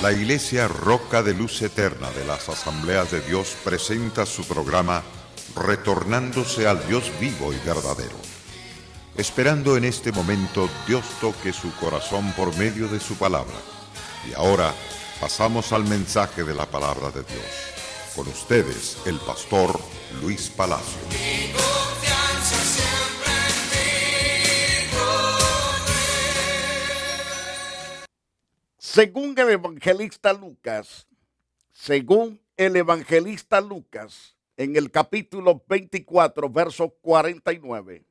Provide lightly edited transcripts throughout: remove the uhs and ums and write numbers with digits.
La Iglesia Roca de Luz Eterna de las Asambleas de Dios presenta su programa Retornándose al Dios vivo y verdadero. Esperando en este momento Dios toque su corazón por medio de su palabra. Y ahora pasamos al mensaje de la palabra de Dios. Con ustedes, el pastor Luis Palacio. Según el evangelista Lucas, en el capítulo 24, verso 49,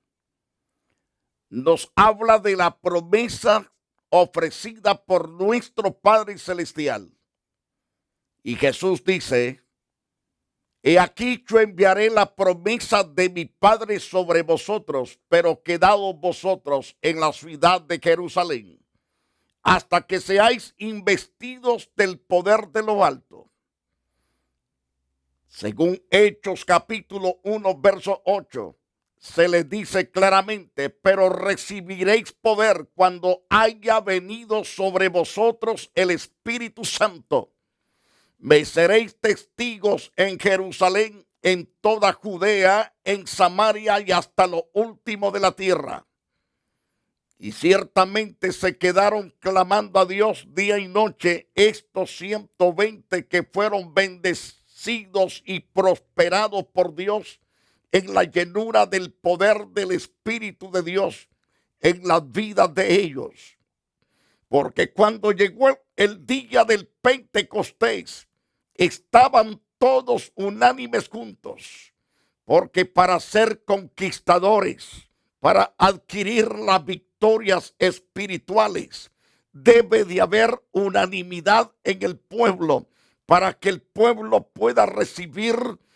nos habla de la promesa ofrecida por nuestro Padre Celestial. Y Jesús dice: he aquí yo enviaré la promesa de mi Padre sobre vosotros, pero quedaos vosotros en la ciudad de Jerusalén, hasta que seáis investidos del poder de lo alto. Según Hechos capítulo 1, verso 8, se les dice claramente: pero recibiréis poder cuando haya venido sobre vosotros el Espíritu Santo. Me seréis testigos en Jerusalén, en toda Judea, en Samaria y hasta lo último de la tierra. Y ciertamente se quedaron clamando a Dios día y noche estos 120 que fueron bendecidos y prosperados por Dios en la llenura del poder del Espíritu de Dios en las vidas de ellos. Porque cuando llegó el día del Pentecostés, estaban todos unánimes juntos, porque para ser conquistadores, para adquirir las victorias espirituales, debe de haber unanimidad en el pueblo, para que el pueblo pueda recibir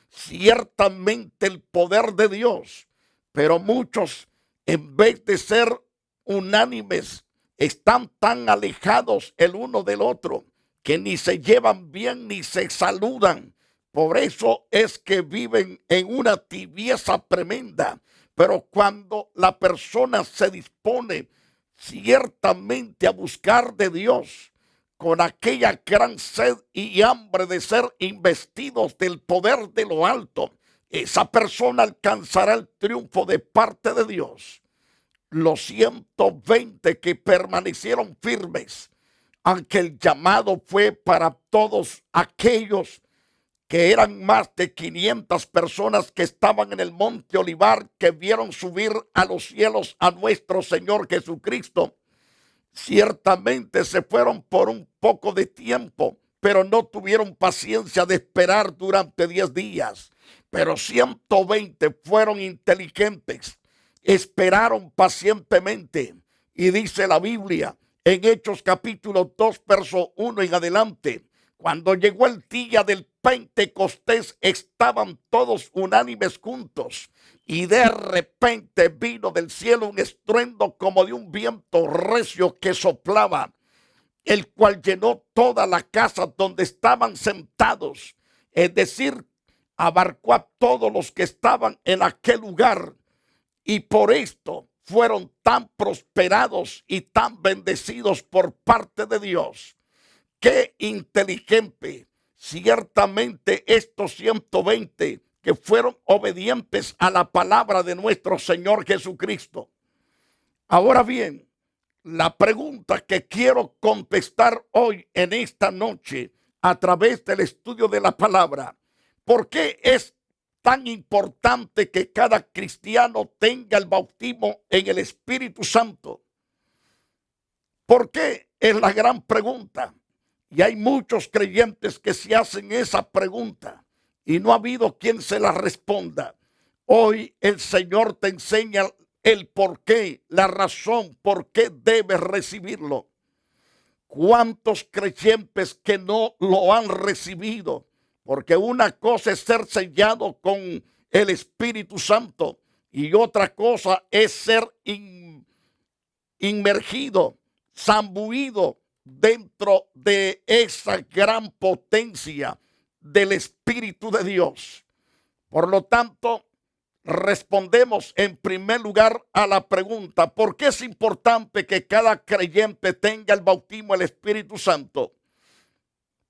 ciertamente el poder de Dios. Pero muchos, en vez de ser unánimes, están tan alejados el uno del otro que ni se llevan bien ni se saludan. Por eso es que viven en una tibieza tremenda. Pero cuando la persona se dispone ciertamente a buscar de Dios, con aquella gran sed y hambre de ser investidos del poder de lo alto, esa persona alcanzará el triunfo de parte de Dios. Los 120 que permanecieron firmes, aunque el llamado fue para todos aquellos que eran más de 500 personas que estaban en el monte Olivar, que vieron subir a los cielos a nuestro Señor Jesucristo. Ciertamente se fueron por un poco de tiempo, pero no tuvieron paciencia de esperar durante 10 días. Pero 120 fueron inteligentes, esperaron pacientemente. Y dice la Biblia en Hechos capítulo 2, verso 1 en adelante: cuando llegó el día del Pentecostés, estaban todos unánimes juntos, y de repente vino del cielo un estruendo como de un viento recio que soplaba, el cual llenó toda la casa donde estaban sentados. Es decir, abarcó a todos los que estaban en aquel lugar, y por esto fueron tan prosperados y tan bendecidos por parte de Dios. ¡Qué inteligente! Ciertamente estos 120 que fueron obedientes a la palabra de nuestro Señor Jesucristo. Ahora bien, la pregunta que quiero contestar hoy en esta noche a través del estudio de la palabra: ¿por qué es tan importante que cada cristiano tenga el bautismo en el Espíritu Santo? ¿Por qué? Es la gran pregunta. Y hay muchos creyentes que se hacen esa pregunta y no ha habido quien se la responda. Hoy el Señor te enseña el por qué, la razón por qué debes recibirlo. ¿Cuántos creyentes que no lo han recibido? Porque una cosa es ser sellado con el Espíritu Santo y otra cosa es ser inmergido, zambuido dentro de esa gran potencia del Espíritu de Dios. Por lo tanto, respondemos en primer lugar a la pregunta: ¿por qué es importante que cada creyente tenga el bautismo del Espíritu Santo?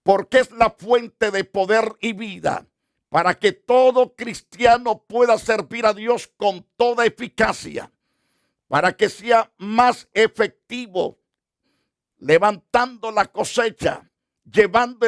porque es la fuente de poder y vida para que todo cristiano pueda servir a Dios con toda eficacia, para que sea más efectivo, levantando la cosecha, llevando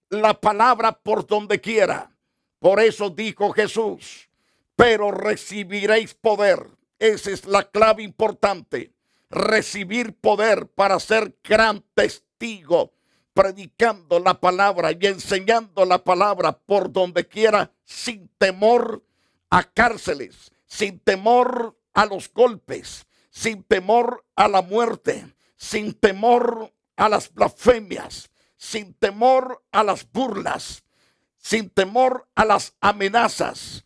la palabra por donde quiera. Por eso dijo Jesús, pero recibiréis poder. Esa es la clave importante. Recibir poder para ser gran testigo, predicando la palabra y enseñando la palabra por donde quiera, sin temor a cárceles, sin temor a los golpes, sin temor a la muerte, sin temor a las blasfemias, sin temor a las burlas, sin temor a las amenazas.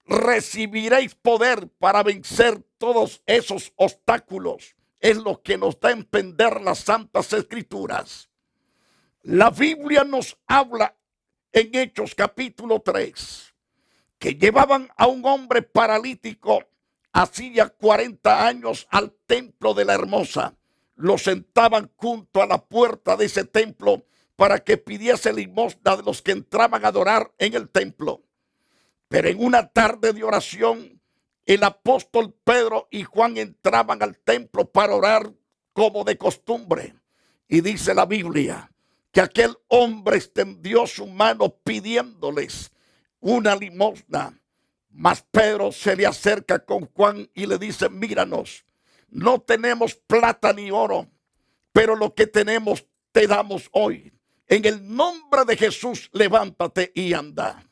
Recibiréis poder para vencer todos esos obstáculos. Es lo que nos da a entender las Santas Escrituras. La Biblia nos habla en Hechos capítulo 3 que llevaban a un hombre paralítico hacía 40 años al templo de la Hermosa. Lo sentaban junto a la puerta de ese templo para que pidiese limosna de los que entraban a adorar en el templo. Pero en una tarde de oración, el apóstol Pedro y Juan entraban al templo para orar como de costumbre. Y dice la Biblia que aquel hombre extendió su mano pidiéndoles una limosna. Mas Pedro se le acerca con Juan y le dice, míranos, no tenemos plata ni oro, pero lo que tenemos te damos hoy. En el nombre de Jesús, levántate y anda.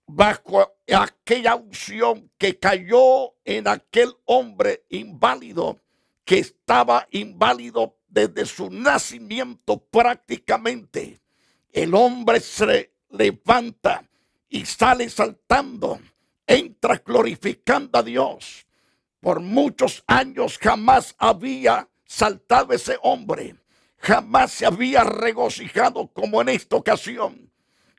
Bajo aquella unción que cayó en aquel hombre inválido, que estaba inválido desde su nacimiento prácticamente, el hombre se levanta y sale saltando, entra glorificando a Dios. Por muchos años jamás había saltado ese hombre, jamás se había regocijado como en esta ocasión.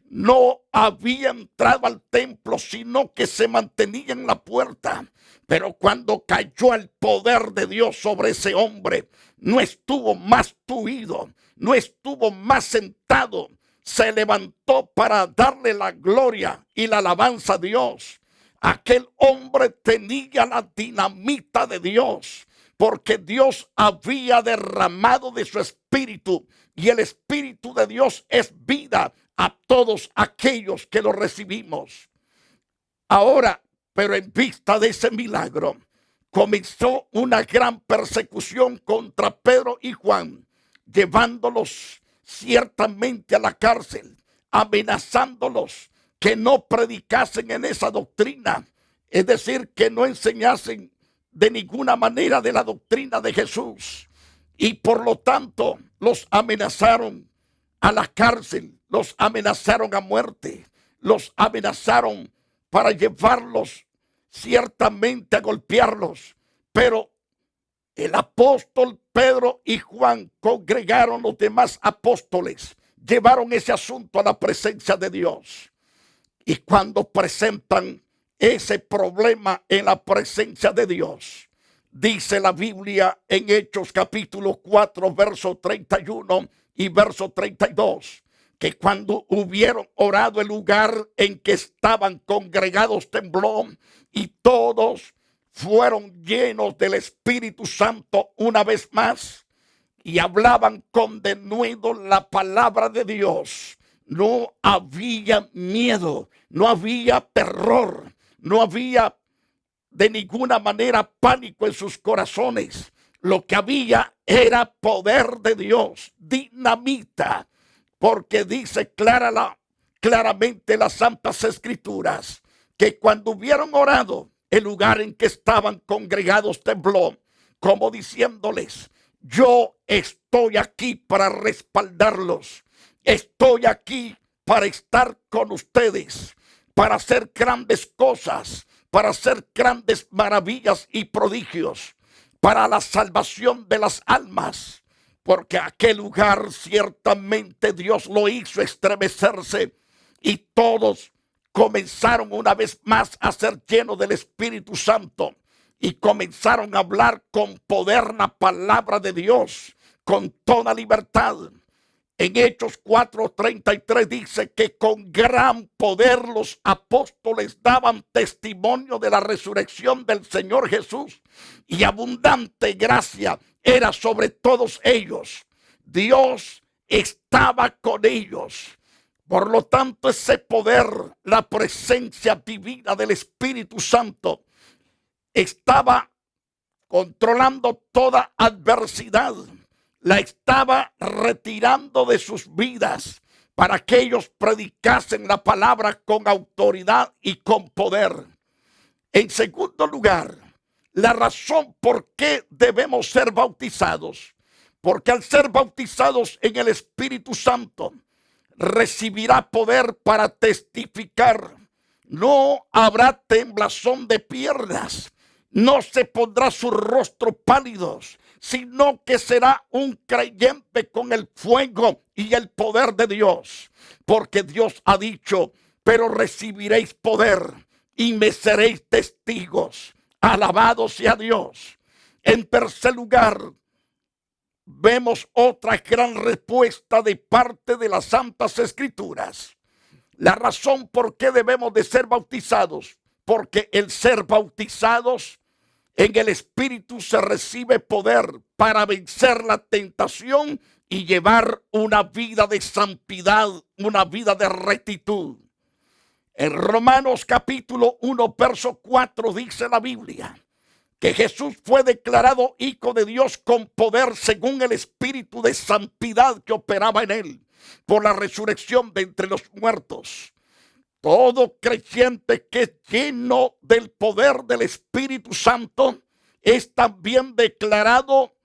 No había entrado al templo, sino que se mantenía en la puerta. Pero cuando cayó el poder de Dios sobre ese hombre, no estuvo más tuido, no estuvo más sentado. Se levantó para darle la gloria y la alabanza a Dios. Aquel hombre tenía la dinamita de Dios, porque Dios había derramado de su espíritu, y el espíritu de Dios es vida a todos aquellos que lo recibimos. Ahora, pero en vista de ese milagro, comenzó una gran persecución contra Pedro y Juan, llevándolos ciertamente a la cárcel, amenazándolos que no predicasen en esa doctrina, es decir, que no enseñasen de ninguna manera de la doctrina de Jesús. Y por lo tanto los amenazaron a la cárcel, los amenazaron a muerte, los amenazaron para llevarlos ciertamente a golpearlos. Pero el apóstol Pedro y Juan congregaron los demás apóstoles, llevaron ese asunto a la presencia de Dios. Y cuando presentan ese problema en la presencia de Dios, dice la Biblia en Hechos capítulo 4, verso 31 y verso 32, que cuando hubieron orado, el lugar en que estaban congregados tembló, y todos fueron llenos del Espíritu Santo una vez más, y hablaban con denuedo la palabra de Dios. No había miedo, no había terror, no había de ninguna manera pánico en sus corazones. Lo que había era poder de Dios, dinamita, porque dice claramente las Santas Escrituras que cuando hubieron orado, el lugar en que estaban congregados tembló, como diciéndoles, yo estoy aquí para respaldarlos, estoy aquí para estar con ustedes, para hacer grandes cosas, para hacer grandes maravillas y prodigios, para la salvación de las almas, porque aquel lugar ciertamente Dios lo hizo estremecerse, y todos comenzaron una vez más a ser llenos del Espíritu Santo, y comenzaron a hablar con poder la palabra de Dios, con toda libertad. En Hechos 4:33 dice que con gran poder los apóstoles daban testimonio de la resurrección del Señor Jesús y abundante gracia era sobre todos ellos. Dios estaba con ellos. Por lo tanto, ese poder, la presencia divina del Espíritu Santo, estaba controlando toda adversidad. La estaba retirando de sus vidas para que ellos predicasen la palabra con autoridad y con poder. En segundo lugar, la razón por qué debemos ser bautizados. Porque al ser bautizados en el Espíritu Santo, recibirá poder para testificar. No habrá temblazón de piernas. No se pondrá sus rostros pálidos, sino que será un creyente con el fuego y el poder de Dios. Porque Dios ha dicho, pero recibiréis poder y me seréis testigos. Alabado sea Dios. En tercer lugar, vemos otra gran respuesta de parte de las Santas Escrituras. La razón por qué debemos de ser bautizados, porque el ser bautizados en el Espíritu se recibe poder para vencer la tentación y llevar una vida de santidad, una vida de rectitud. En Romanos capítulo 1, verso 4 dice la Biblia que Jesús fue declarado Hijo de Dios con poder según el Espíritu de santidad que operaba en él por la resurrección de entre los muertos. Todo creyente que es lleno del poder del Espíritu Santo es también declarado,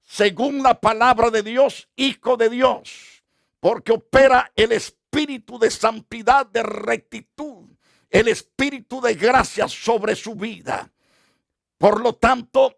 según la palabra de Dios, Hijo de Dios, porque opera el Espíritu de santidad, de rectitud, el Espíritu de gracia sobre su vida. Por lo tanto,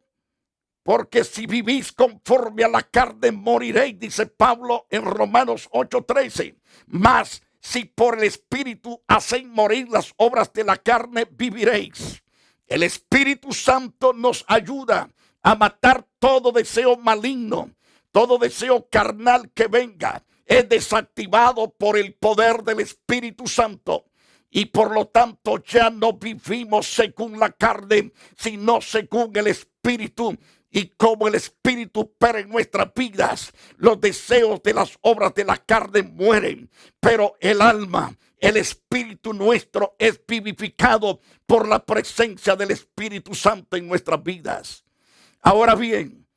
porque si vivís conforme a la carne moriréis, dice Pablo en Romanos 8:13. Mas si por el Espíritu hacéis morir las obras de la carne, viviréis. El Espíritu Santo nos ayuda a matar todo deseo maligno, todo deseo carnal que venga. Es desactivado por el poder del Espíritu Santo. Y por lo tanto ya no vivimos según la carne, sino según el Espíritu. Y como el Espíritu opera en nuestras vidas, los deseos de las obras de la carne mueren. Pero el alma, el Espíritu nuestro es vivificado por la presencia del Espíritu Santo en nuestras vidas. Ahora bien,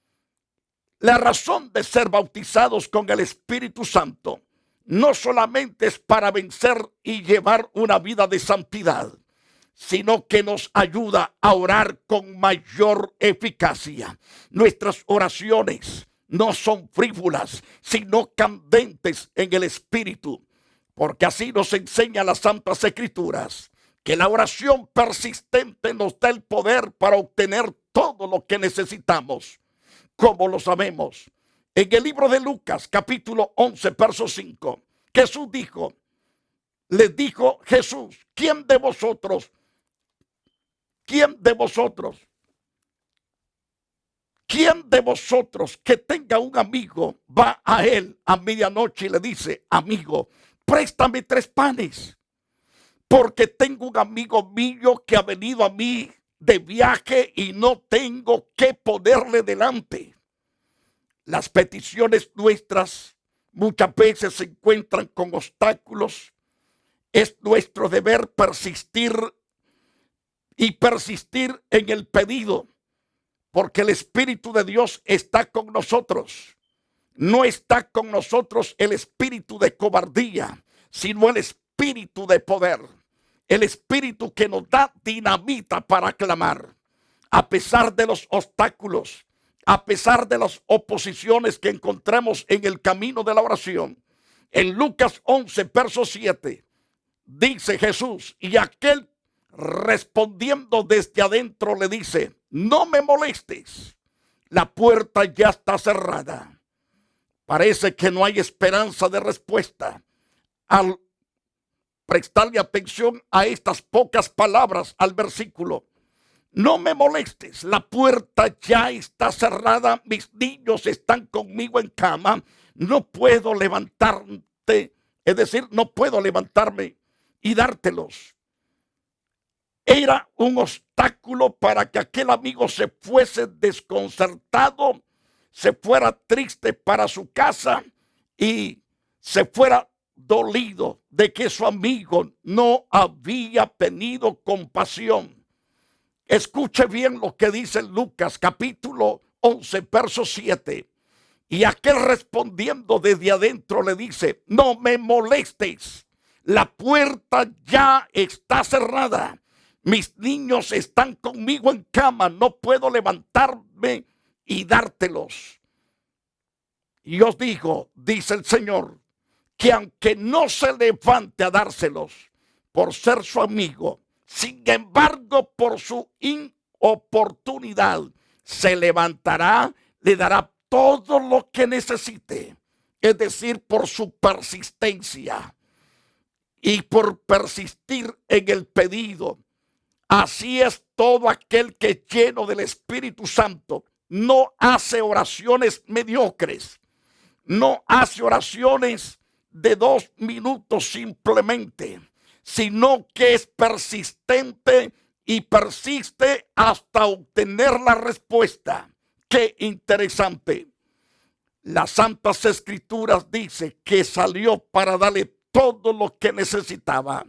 la razón de ser bautizados con el Espíritu Santo no solamente es para vencer y llevar una vida de santidad, sino que nos ayuda a orar con mayor eficacia. Nuestras oraciones no son frívolas, sino candentes en el Espíritu, porque así nos enseñan las Santas Escrituras, que la oración persistente nos da el poder para obtener todo lo que necesitamos. Como lo sabemos, en el libro de Lucas, capítulo 11, verso 5, Jesús dijo, les dijo Jesús, ¿quién de vosotros que tenga un amigo va a él a medianoche y le dice, amigo, préstame 3 panes, porque tengo un amigo mío que ha venido a mí de viaje y no tengo qué ponerle delante? Las peticiones nuestras muchas veces se encuentran con obstáculos. Es nuestro deber persistir en el pedido, porque el Espíritu de Dios está con nosotros. No está con nosotros el espíritu de cobardía, sino el espíritu de poder. El espíritu que nos da dinamita para clamar. A pesar de los obstáculos, a pesar de las oposiciones que encontramos en el camino de la oración. En Lucas 11, verso 7, dice Jesús, y aquel respondiendo desde adentro le dice, no me molestes, la puerta ya está cerrada. Parece que no hay esperanza de respuesta. Al prestarle atención a estas pocas palabras al versículo, no me molestes, la puerta ya está cerrada, mis niños están conmigo en cama, no puedo levantarte, es decir, no puedo levantarme y dártelos. Era un obstáculo para que aquel amigo se fuese desconcertado, se fuera triste para su casa y se fuera dolido de que su amigo no había tenido compasión. Escuche bien lo que dice Lucas capítulo 11, verso 7. Y aquel respondiendo desde adentro le dice, no me molestes, la puerta ya está cerrada. Mis niños están conmigo en cama, no puedo levantarme y dártelos. Y os digo, dice el Señor, que aunque no se levante a dárselos por ser su amigo, sin embargo, por su inoportunidad, se levantará, le dará todo lo que necesite. Es decir, por su persistencia y por persistir en el pedido. Así es todo aquel que lleno del Espíritu Santo no hace oraciones mediocres, no hace oraciones de 2 minutos simplemente, sino que es persistente y persiste hasta obtener la respuesta. Qué interesante. Las Santas Escrituras dice que salió para darle todo lo que necesitaba.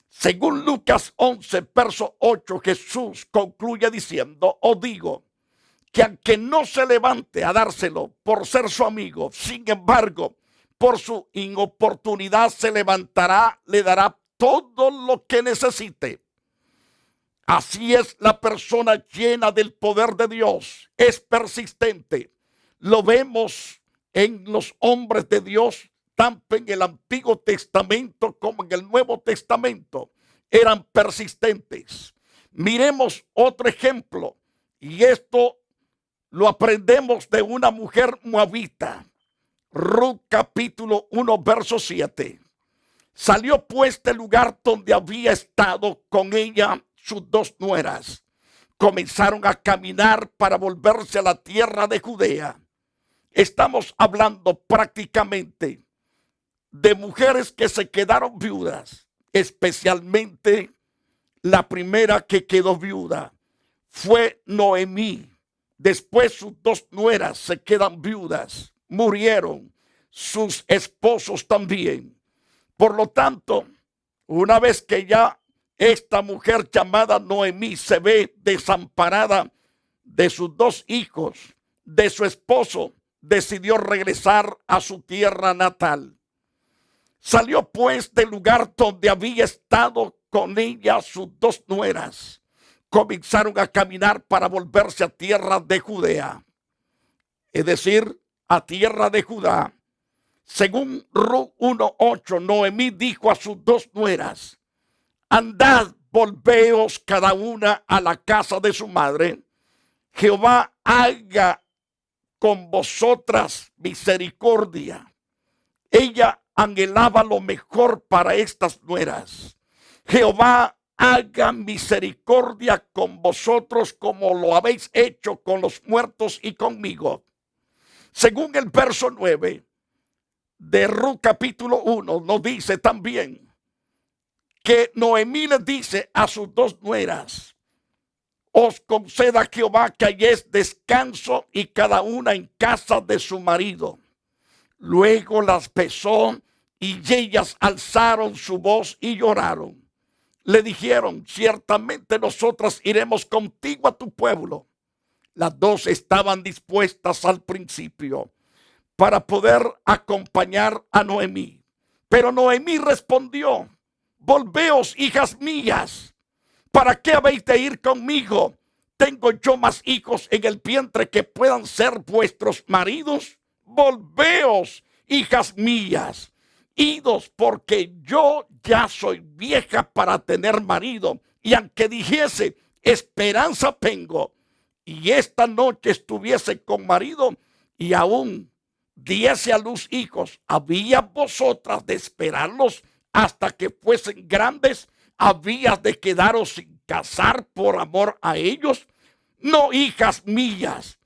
Según Lucas 11, verso 8, Jesús concluye diciendo, os digo, que aunque no se levante a dárselo por ser su amigo, sin embargo, por su inoportunidad se levantará, le dará todo lo que necesite. Así es la persona llena del poder de Dios, es persistente. Lo vemos en los hombres de Dios, tanto en el Antiguo Testamento como en el Nuevo Testamento. Eran persistentes. Miremos otro ejemplo, y esto lo aprendemos de una mujer moabita. Ruth capítulo 1, verso 7. Salió pues del lugar donde había estado con ella sus 2 nueras. Comenzaron a caminar para volverse a la tierra de Judea. Estamos hablando prácticamente de mujeres que se quedaron viudas, especialmente la primera que quedó viuda fue Noemí. Después sus 2 nueras se quedan viudas, murieron, sus esposos también. Por lo tanto, una vez que ya esta mujer llamada Noemí se ve desamparada de sus 2 hijos, de su esposo, decidió regresar a su tierra natal. Salió pues del lugar donde había estado con ella sus 2 nueras. Comenzaron a caminar para volverse a tierra de Judea, es decir, a tierra de Judá. Según Ruth 1:8, Noemí dijo a sus 2 nueras, andad, volveos cada una a la casa de su madre. Jehová haga con vosotras misericordia. Ella anhelaba lo mejor para estas nueras. Jehová haga misericordia con vosotros como lo habéis hecho con los muertos y conmigo. Según el verso 9 de Ruth capítulo 1, nos dice también que Noemí le dice a sus 2 nueras, os conceda Jehová que halléis descanso y cada una en casa de su marido. Luego las besó y ellas alzaron su voz y lloraron. Le dijeron, ciertamente nosotras iremos contigo a tu pueblo. Las 2 estaban dispuestas al principio para poder acompañar a Noemí. Pero Noemí respondió, volveos, hijas mías, ¿para qué habéis de ir conmigo? ¿Tengo yo más hijos en el vientre que puedan ser vuestros maridos? Volveos, hijas mías, idos, porque yo ya soy vieja para tener marido, y aunque dijese, esperanza tengo, y esta noche estuviese con marido, y aún diese a luz hijos, ¿había vosotras de esperarlos hasta que fuesen grandes? ¿Habías de quedaros sin casar por amor a ellos? No, hijas mías,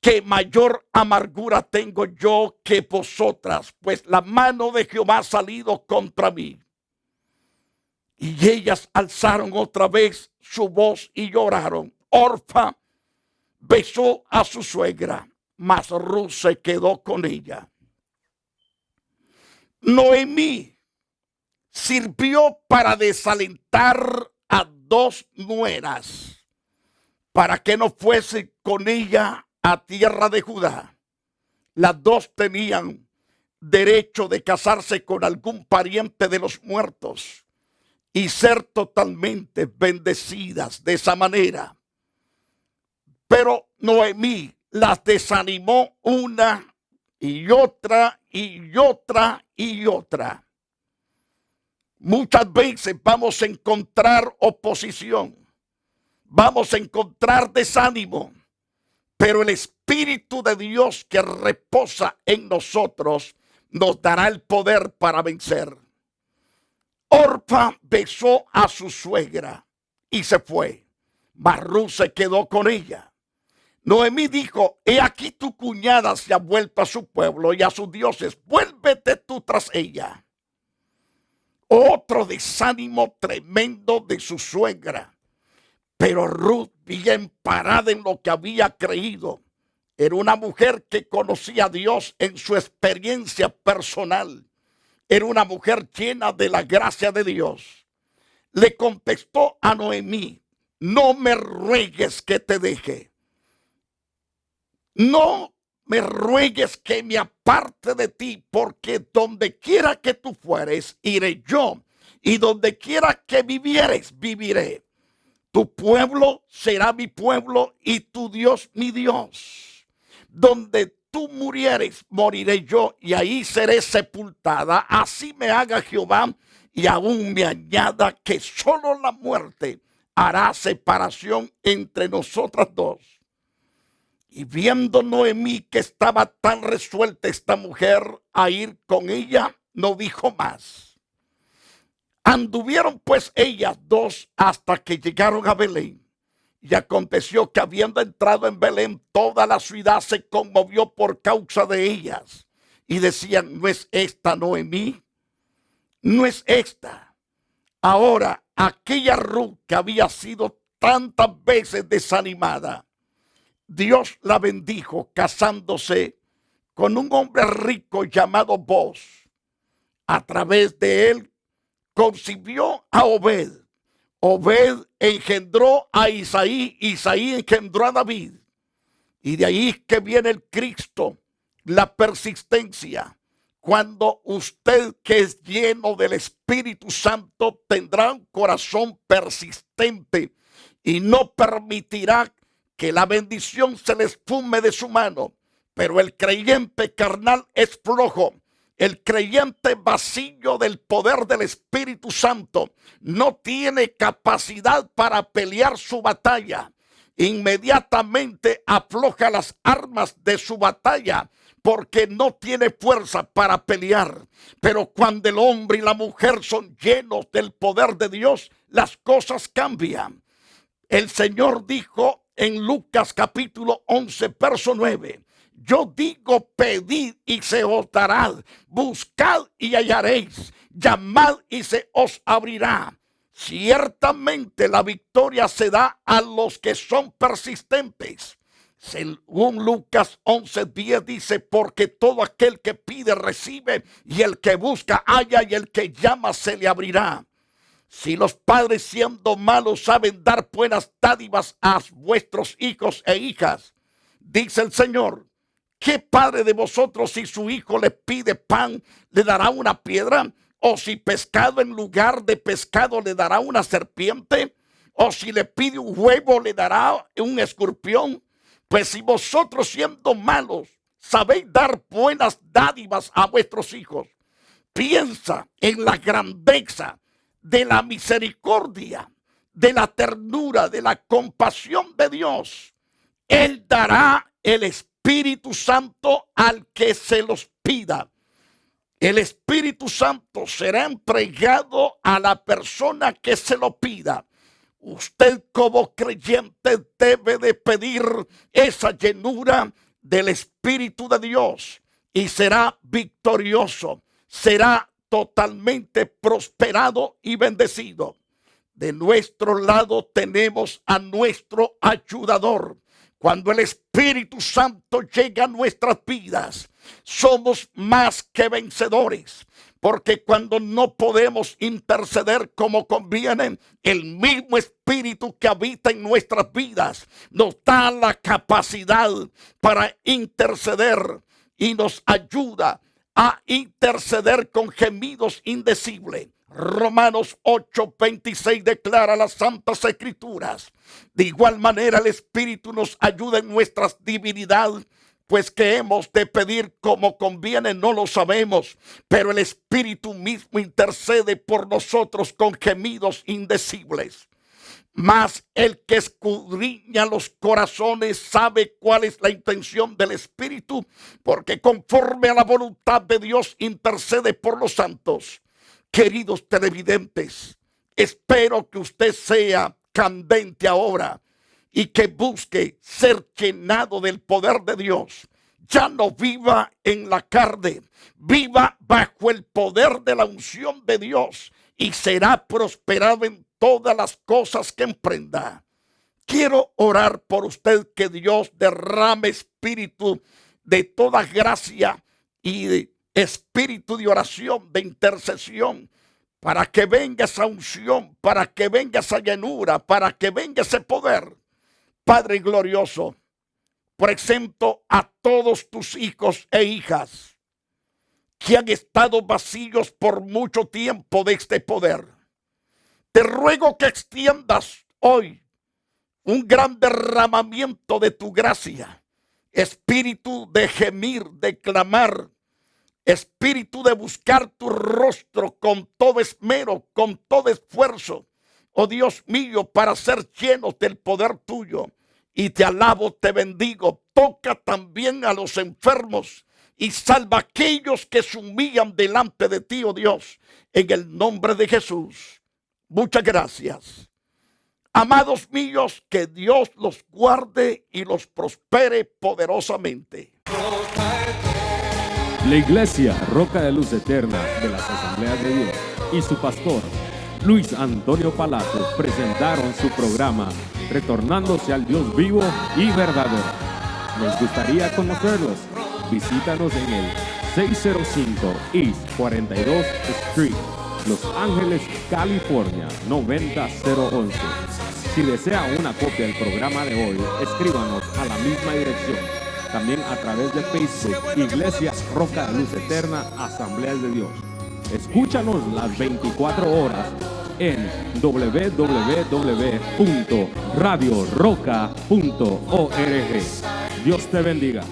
que mayor amargura tengo yo que vosotras, pues la mano de Jehová ha salido contra mí. Y ellas alzaron otra vez su voz y lloraron. Orfa besó a su suegra, mas Ruth se quedó con ella. Noemí sirvió para desalentar a dos nueras, para que no fuese con ella a tierra de Judá. Las dos tenían derecho de casarse con algún pariente de los muertos y ser totalmente bendecidas de esa manera. Pero Noemí las desanimó una y otra y otra y otra. Muchas veces vamos a encontrar oposición, vamos a encontrar desánimo, pero el Espíritu de Dios que reposa en nosotros nos dará el poder para vencer. Orfa besó a su suegra y se fue, mas Ruth se quedó con ella. Noemí dijo: he aquí tu cuñada se ha vuelto a su pueblo y a sus dioses, vuélvete tú tras ella. Otro desánimo tremendo de su suegra. Pero Ruth, bien parada en lo que había creído, era una mujer que conocía a Dios en su experiencia personal. Era una mujer llena de la gracia de Dios. Le contestó a Noemí: no me ruegues que te deje. No me ruegues que me aparte de ti, porque donde quiera que tú fueres, iré yo, y donde quiera que vivieres, viviré. Tu pueblo será mi pueblo y tu Dios mi Dios. Donde tú murieres, moriré yo, y ahí seré sepultada. Así me haga Jehová, y aún me añada que solo la muerte hará separación entre nosotras dos. Y viendo Noemí que estaba tan resuelta esta mujer a ir con ella, no dijo más. Anduvieron pues ellas dos hasta que llegaron a Belén. Y aconteció que habiendo entrado en Belén, toda la ciudad se conmovió por causa de ellas. Y decían: ¿no es esta Noemí? ¿No es esta? Ahora, aquella Ruth que había sido tantas veces desanimada, Dios la bendijo casándose con un hombre rico llamado Boaz. A través de él concibió a Obed. Obed engendró a Isaí. Isaí engendró a David. Y de ahí que viene el Cristo, la persistencia. Cuando usted, que es lleno del Espíritu Santo, tendrá un corazón persistente y no permitirá que la bendición se le esfume de su mano. Pero el creyente carnal es flojo. El creyente vacío del poder del Espíritu Santo no tiene capacidad para pelear su batalla. Inmediatamente afloja las armas de su batalla porque no tiene fuerza para pelear. Pero cuando el hombre y la mujer son llenos del poder de Dios, las cosas cambian. El Señor dijo en Lucas capítulo 11, verso 9: yo digo, pedid y se os dará, buscad y hallaréis, llamad y se os abrirá. Ciertamente la victoria se da a los que son persistentes. Según Lucas 11:10 dice: porque todo aquel que pide recibe, y el que busca halla, y el que llama se le abrirá. Si los padres, siendo malos, saben dar buenas dádivas a vuestros hijos e hijas, dice el Señor, ¿qué padre de vosotros, si su hijo le pide pan, le dará una piedra? ¿O si pescado en lugar de pescado le dará una serpiente? ¿O si le pide un huevo le dará un escorpión? Pues si vosotros, siendo malos, sabéis dar buenas dádivas a vuestros hijos, piensa en la grandeza de la misericordia, de la ternura, de la compasión de Dios. Él dará el Espíritu Santo al que se los pida. El Espíritu Santo será entregado a la persona que se lo pida. Usted como creyente debe de pedir esa llenura del Espíritu de Dios y será victorioso, será totalmente prosperado y bendecido. De nuestro lado tenemos a nuestro ayudador. Cuando el Espíritu Santo llega a nuestras vidas, somos más que vencedores. Porque cuando no podemos interceder como conviene, el mismo Espíritu que habita en nuestras vidas nos da la capacidad para interceder y nos ayuda a interceder con gemidos indecibles. Romanos 8:26 declara las Santas Escrituras. De igual manera el Espíritu nos ayuda en nuestras debilidades, pues que hemos de pedir como conviene no lo sabemos, pero el Espíritu mismo intercede por nosotros con gemidos indecibles. Mas el que escudriña los corazones sabe cuál es la intención del Espíritu, porque conforme a la voluntad de Dios intercede por los santos. Queridos televidentes, espero que usted sea candente ahora y que busque ser llenado del poder de Dios. Ya no viva en la carne, viva bajo el poder de la unción de Dios y será prosperado en todas las cosas que emprenda. Quiero orar por usted, que Dios derrame espíritu de toda gracia y de espíritu de oración, de intercesión, para que venga esa unción, para que venga esa llenura, para que venga ese poder. Padre glorioso, presento a todos tus hijos e hijas que han estado vacíos por mucho tiempo de este poder. Te ruego que extiendas hoy un gran derramamiento de tu gracia, espíritu de gemir, de clamar, espíritu de buscar tu rostro con todo esmero, con todo esfuerzo, oh Dios mío, para ser llenos del poder tuyo. Y te alabo, te bendigo. Toca también a los enfermos y salva a aquellos que se humillan delante de ti, oh Dios, en el nombre de Jesús. Muchas gracias. Amados míos, que Dios los guarde y los prospere poderosamente. La Iglesia Roca de Luz Eterna de las Asambleas de Dios y su pastor Luis Antonio Palacios presentaron su programa Retornándose al Dios vivo y verdadero. Nos gustaría conocerlos. Visítanos en el 605 East 42th Street, Los Ángeles, California 90011. Si desea una copia del programa de hoy, escríbanos a la misma dirección. También a través de Facebook, Iglesia Roca de Luz Eterna, Asambleas de Dios. Escúchanos las 24 horas en www.radioroca.org. Dios te bendiga.